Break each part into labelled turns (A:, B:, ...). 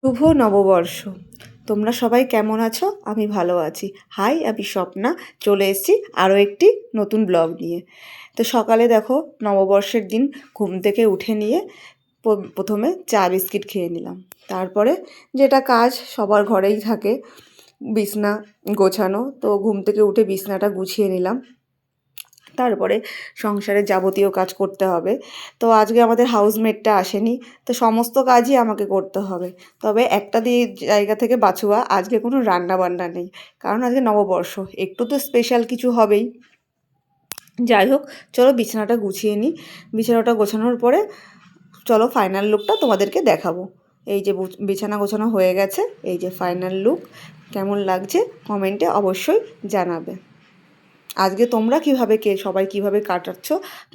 A: শুভ নববর্ষ। তোমরা সবাই কেমন আছো? আমি ভালো আছি। হাই, আমি স্বপ্না। চলে এসেছি আরও একটি নতুন ব্লগ নিয়ে। তো সকালে দেখো, নববর্ষের দিন ঘুম থেকে উঠে নিয়ে প্রথমে চা বিস্কিট খেয়ে নিলাম। তারপরে যেটা কাজ সবার ঘরেই থাকে, বিছনা গোছানো। তো ঘুম থেকে উঠে বিছনাটা গুছিয়ে নিলাম। তারপরে সংসারের যাবতীয় কাজ করতে হবে। তো আজকে আমাদের হাউসমেটটা আসেনি, তো সমস্ত কাজই আমাকে করতে হবে। তবে একটা জায়গা থেকে বাঁচুয়া, আজকে কোনো রান্না বান্না নেই, কারণ আজকে নববর্ষ, একটু তো স্পেশাল কিছু হবেই। যাই হোক, চলো বিছানাটা গুছিয়ে নিই। বিছানাটা গোছানোর পরে চলো ফাইনাল লুকটা তোমাদেরকে দেখাবো। এই যে বিছানা গোছানো হয়ে গেছে, এই যে ফাইনাল লুক। কেমন লাগছে কমেন্টে অবশ্যই জানাবে। আজকে তোমরা সবাই কীভাবে কাটাচ্ছ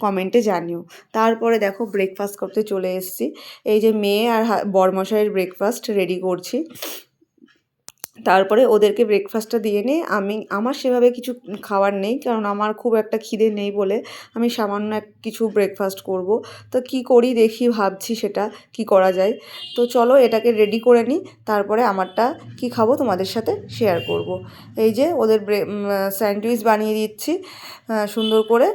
A: কমেন্টে জানিও। তারপরে দেখো, ব্রেকফাস্ট করতে চলে এসেছি। এই যে মেয়ে আর বরমশাইয়ের ব্রেকফাস্ট রেডি করছি। তারপরে ওদেরকে ব্রেকফাস্টটা দিয়ে নিয়ে আমার সেভাবে কিছু খাওয়ার নেই, কারণ আমার খুব একটা খিদে নেই বলে আমি সামান্য কিছু ব্রেকফাস্ট করব। তো কি করি দেখি, ভাবছি সেটা কি করা যায়। তো চলো এটাকে রেডি করে নিই, তারপরে আমারটা কি খাবো তোমাদের সাথে শেয়ার করব। এই যে ওদের স্যান্ডউইচ বানিয়ে দিচ্ছি সুন্দর করে।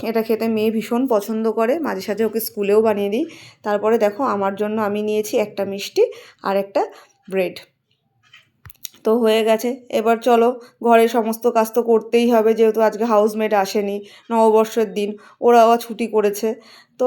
A: এটা খেতে মেয়ে ভীষণ পছন্দ করে, মাঝে সাঝে ওকে স্কুলেও বানিয়ে দিই। তারপরে দেখো, আমার জন্য আমি নিয়েছি একটা মিষ্টি আর একটা ব্রেড। তো হয়ে গেছে। এবার চলো, ঘরের সমস্ত কাজ তো করতেই হবে, যেহেতু আজকে হাউসমেট আসেনি, নববর্ষের দিন, ওরাও ছুটি করেছে। তো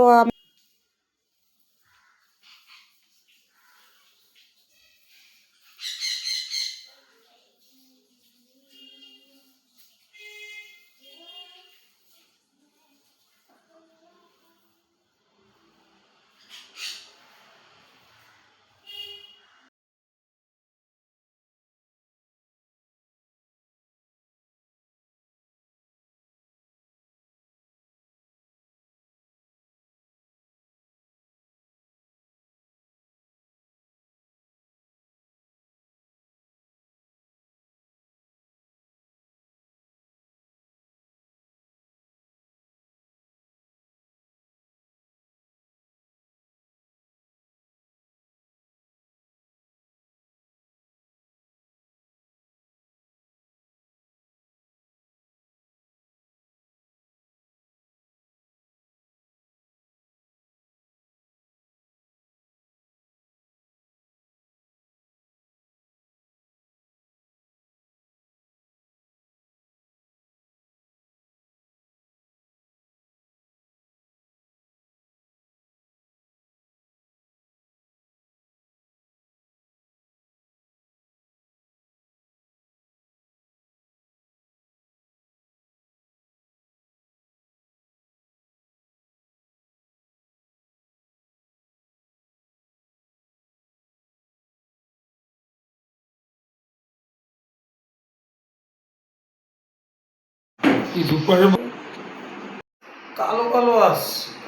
B: কালো কালো আসছে।